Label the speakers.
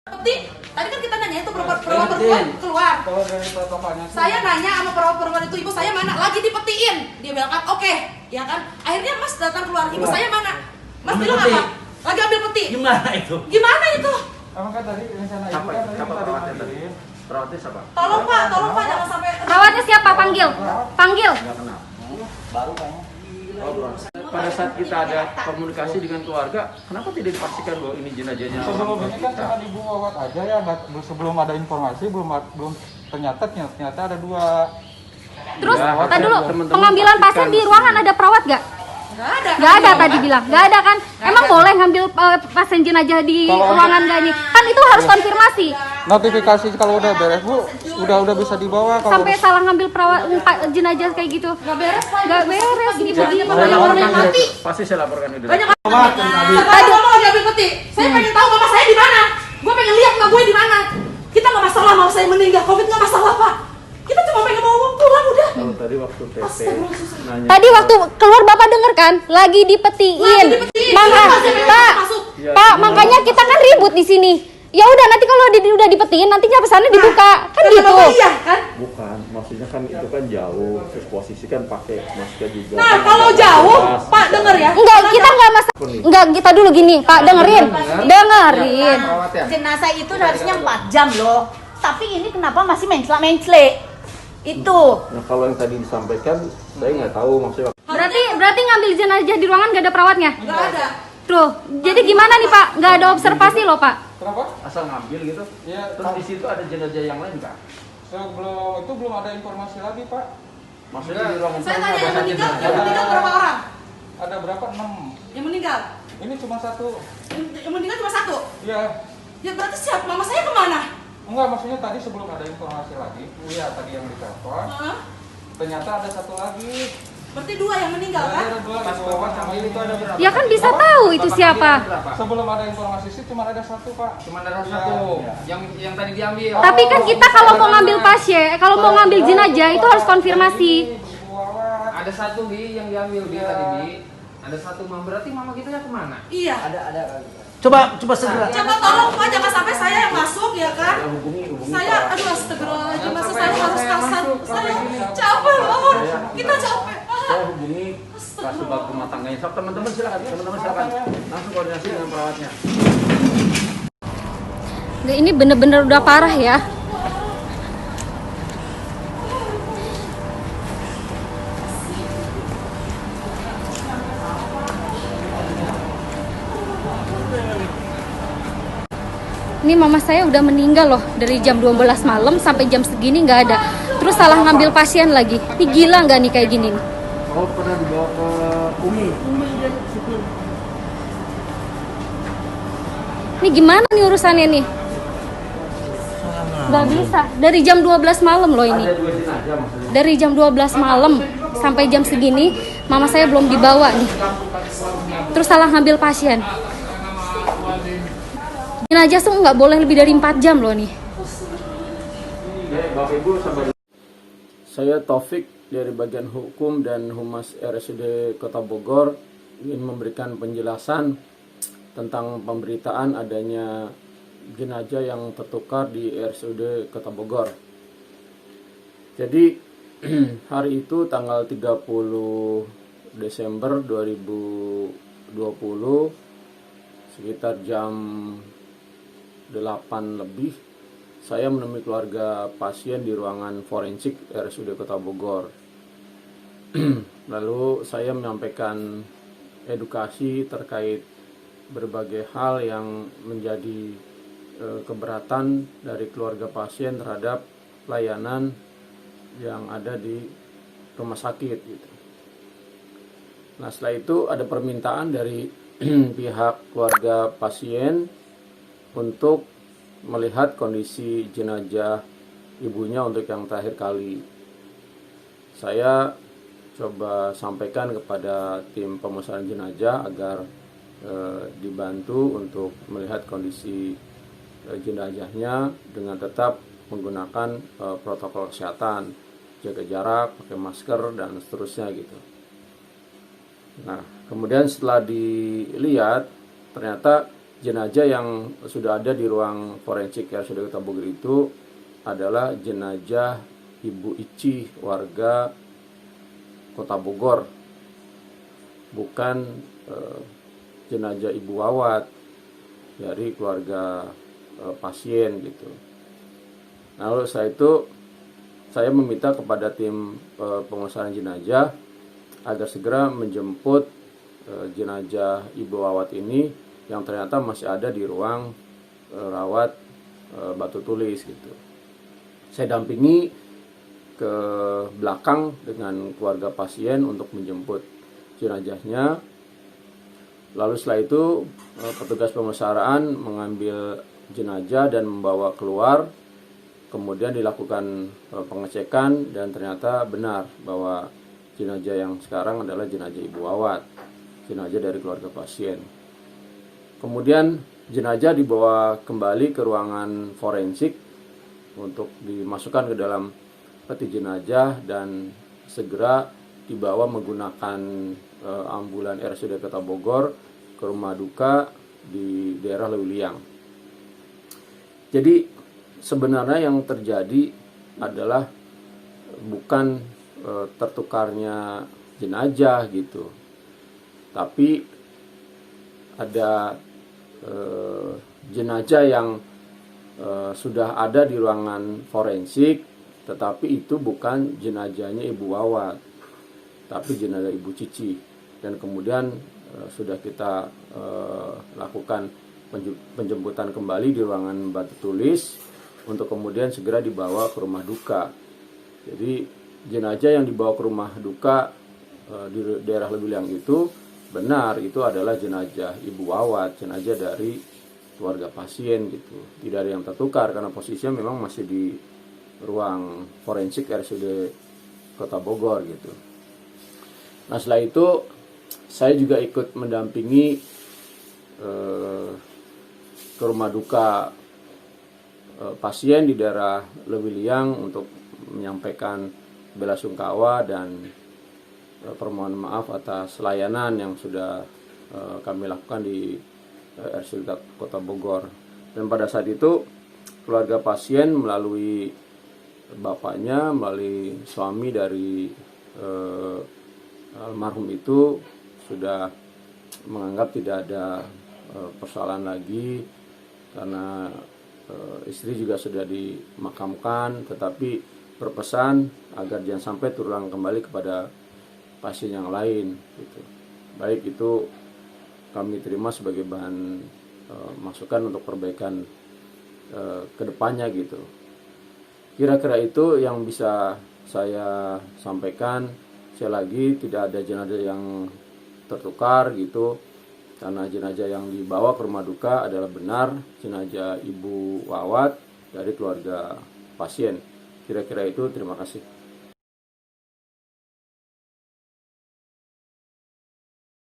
Speaker 1: Peti, tadi kan kita nanya itu perawat perempuan keluar.
Speaker 2: Kalau dari protokolnya
Speaker 1: Saya nanya sama perawat perempuan itu, ibu saya mana? Lagi dipetiin. Dia bilang kan, oke, ya kan. Akhirnya Mas datang keluar, ibu saya mana? Mas bilang apa? Lagi ambil peti.
Speaker 3: Gimana itu?
Speaker 1: Gimana itu?
Speaker 2: emang kan tadi rencana ibu kan tadi
Speaker 3: perawatnya tadi?
Speaker 2: dimandiin.
Speaker 3: Perawatnya siapa?
Speaker 1: Tolong Pak, jangan sampai.
Speaker 4: Perawatnya siapa? Panggil. Panggil.
Speaker 3: Enggak kenal. Baru kayaknya. Pada saat kita ada komunikasi dengan keluarga, kenapa tidak dipastikan bahwa ini jenazahnya?
Speaker 2: Sebelum ini kan cuma ibu Wawat aja ya, sebelum ada informasi belum ternyata ada 2.
Speaker 4: Terus,
Speaker 3: Ya,
Speaker 4: tadi dulu,
Speaker 3: teman-teman
Speaker 4: pengambilan pasien di ruangan ada perawat gak?
Speaker 1: Nggak ada
Speaker 4: Tadi bilang, nggak ada kan? Emang boleh ngambil pasien jenazah di
Speaker 2: Kalau
Speaker 4: ruangan gak ini? Kan itu harus konfirmasi.
Speaker 2: Notifikasi kalau udah beres Bu, udah bisa dibawa kalau
Speaker 4: Sampai salah ngambil perawat jenazah kayak gitu.
Speaker 1: Nggak beres Pak.
Speaker 4: Nggak beres, ini
Speaker 3: Saya
Speaker 4: begini.
Speaker 3: laporkan
Speaker 1: yang mati.
Speaker 3: pasti saya laporkan itu.
Speaker 1: Banyak Sekarang ngomong lagi ambil peti. Saya pengen tahu mama saya di mana. Gue pengen lihat mama gue di mana. Kita nggak masalah mama saya meninggal, COVID nggak masalah Pak. Kita cuma pengen mau pulang udah.
Speaker 3: Kalau tadi waktu TT nanya.
Speaker 4: Tadi waktu keluar Bapak denger kan? Lagi dipetiin.
Speaker 1: Lagi dipetiin.
Speaker 4: Maka, Pak,
Speaker 1: Masuk.
Speaker 4: Pak, makanya kita kan ribut di sini. Ya udah nanti kalau udah dipetiin nantinya pesannya dibuka. Kan gitu.
Speaker 1: Iya kan?
Speaker 3: Bukan, maksudnya kan itu kan jauh, terus posisi kan pakai masker juga.
Speaker 1: Nah kalau jauh, Pak denger ya.
Speaker 4: Enggak, kita enggak masalah. Enggak, kita dulu gini, Pak, dengerin. Dengerin.
Speaker 5: Jenazah itu harusnya 4 jam loh. Tapi ini kenapa masih mencela-mencele? Itu.
Speaker 3: Nah kalau yang tadi disampaikan, saya nggak tahu maksudnya.
Speaker 4: Berarti ngambil jenazah di ruangan gak ada perawatnya?
Speaker 1: Nggak ada.
Speaker 4: Tuh, jadi gimana nih Pak? Nggak ada observasi loh Pak.
Speaker 2: kenapa?
Speaker 3: Asal ngambil gitu.
Speaker 2: Ya,
Speaker 3: Terus di situ ada jenazah yang lain Pak?
Speaker 2: belum ada informasi lagi Pak.
Speaker 3: Maksudnya di ruangan
Speaker 1: Saya
Speaker 3: sana
Speaker 1: tanya
Speaker 3: ada
Speaker 1: yang
Speaker 3: saja
Speaker 1: meninggal
Speaker 3: jenazah.
Speaker 1: berapa orang?
Speaker 2: Ada berapa? 6.
Speaker 1: Yang meninggal?
Speaker 2: Ini cuma 1.
Speaker 1: Yang meninggal cuma 1.
Speaker 2: Ya,
Speaker 1: Ya berarti siapa? Mama saya kemana?
Speaker 2: enggak maksudnya tadi sebelum ada informasi lagi, ya tadi yang ditelepon,
Speaker 1: Hah?
Speaker 2: ternyata ada 1 lagi.
Speaker 1: Berarti 2 yang meninggal kan?
Speaker 2: Ada 2 Ibu Wawat sama itu ada berapa?
Speaker 4: Ya kan bisa tahu itu siapa.
Speaker 2: Sebelum ada informasi sih cuma ada 1 Pak.
Speaker 6: Cuma ada
Speaker 2: Ya.
Speaker 6: satu yang tadi diambil.
Speaker 4: Tapi kan kita kalau mau ngambil pasien, kalau mau ngambil jenazah itu harus konfirmasi.
Speaker 2: Ibu Wawat.
Speaker 6: Ada satu Bi yang diambil dia tadi Bi. Ada satu mama, berarti mama kita ya kemana?
Speaker 1: Iya.
Speaker 3: Coba segera.
Speaker 1: Coba tolong Pak, jangan sampai saya yang masuk ya kan?
Speaker 3: Hubungi
Speaker 1: Saya, aduh astagfirullahaladzim, masa saya harus
Speaker 6: saya
Speaker 1: kasar.
Speaker 6: masuk,
Speaker 1: Saya
Speaker 6: sampai gini.
Speaker 1: capek banget. Kita capek.
Speaker 3: Saya hubungi kasubag rumah tangganya. So, teman-teman silakan, langsung koordinasi dengan perawatnya.
Speaker 4: Ini bener-bener udah parah ya. Ini mama saya udah meninggal loh, dari jam 12 malam sampai jam segini nggak ada. Terus salah ngambil pasien lagi. Ini gila nggak nih kayak gini nih?
Speaker 3: Oh, pernah dibawa ke Umi.
Speaker 4: Ini gimana nih urusannya nih? Nggak bisa. Dari jam 12 malam loh ini.
Speaker 3: Ada 2 jenazah maksudnya.
Speaker 4: Dari jam 12 malam sampai jam segini, mama saya belum dibawa nih. Terus salah ngambil pasien. Jenazah tuh nggak boleh lebih dari 4 jam loh nih.
Speaker 3: Bapak Ibu sabar. Saya Taufik dari bagian hukum dan Humas RSUD Kota Bogor ingin memberikan penjelasan tentang pemberitaan adanya jenazah yang tertukar di RSUD Kota Bogor. Jadi hari itu tanggal 30 Desember 2020 sekitar jam 8 lebih saya menemui keluarga pasien di ruangan forensik RSUD Kota Bogor. Lalu saya menyampaikan edukasi terkait berbagai hal yang menjadi keberatan dari keluarga pasien terhadap pelayanan yang ada di rumah sakit gitu. Nah, setelah itu ada permintaan dari pihak keluarga pasien untuk melihat kondisi jenazah ibunya untuk yang terakhir kali. Saya coba sampaikan kepada tim pemesanan jenazah agar dibantu untuk melihat kondisi jenazahnya dengan tetap menggunakan protokol kesehatan, jaga jarak, pakai masker dan seterusnya gitu. Nah, kemudian setelah dilihat ternyata jenazah yang sudah ada di ruang forensik RSUD Kota Bogor itu adalah jenazah Ibu Ici, warga Kota Bogor, bukan jenazah Ibu Wawat dari keluarga pasien gitu. Nah, lalu setelah itu saya meminta kepada tim pemulasaran jenazah agar segera menjemput jenazah Ibu Wawat ini yang ternyata masih ada di ruang rawat Batu Tulis gitu. Saya dampingi ke belakang dengan keluarga pasien untuk menjemput jenazahnya. Lalu setelah itu petugas pemulasaran mengambil jenazah dan membawa keluar. Kemudian dilakukan pengecekan dan ternyata benar bahwa jenazah yang sekarang adalah jenazah Ibu Wawat, jenazah dari keluarga pasien. Kemudian jenazah dibawa kembali ke ruangan forensik untuk dimasukkan ke dalam peti jenazah dan segera dibawa menggunakan ambulan RSUD Kota Bogor ke rumah duka di daerah Lewiliang. Jadi sebenarnya yang terjadi adalah bukan tertukarnya jenazah gitu, tapi ada jenazah yang sudah ada di ruangan forensik, tetapi itu bukan jenazahnya Ibu Wawat, tapi jenazah Ibu Cici. Dan kemudian sudah kita lakukan penjemputan kembali di ruangan Batu Tulis untuk kemudian segera dibawa ke rumah duka. Jadi jenazah yang dibawa ke rumah duka di daerah Lewiliang itu benar itu adalah jenazah Ibu Wawat, jenazah dari keluarga pasien gitu. Tidak ada yang tertukar karena posisinya memang masih di ruang forensik RSUD Kota Bogor gitu. Nah, setelah itu saya juga ikut mendampingi ke rumah duka pasien di daerah Lewiliang untuk menyampaikan bela sungkawa dan permohonan maaf atas layanan yang sudah kami lakukan di RSUD Kota Bogor. Dan pada saat itu keluarga pasien melalui bapaknya, melalui suami dari almarhum itu sudah menganggap tidak ada persoalan lagi karena istri juga sudah dimakamkan, tetapi berpesan agar jangan sampai terulang kembali kepada pasien yang lain gitu. Baik itu kami terima sebagai bahan masukan untuk perbaikan kedepannya gitu. Kira-kira itu yang bisa saya sampaikan. Sekali lagi tidak ada jenazah yang tertukar gitu, karena jenazah yang dibawa ke rumah duka adalah benar jenazah Ibu Wawat dari keluarga pasien. Kira-kira itu, terima kasih.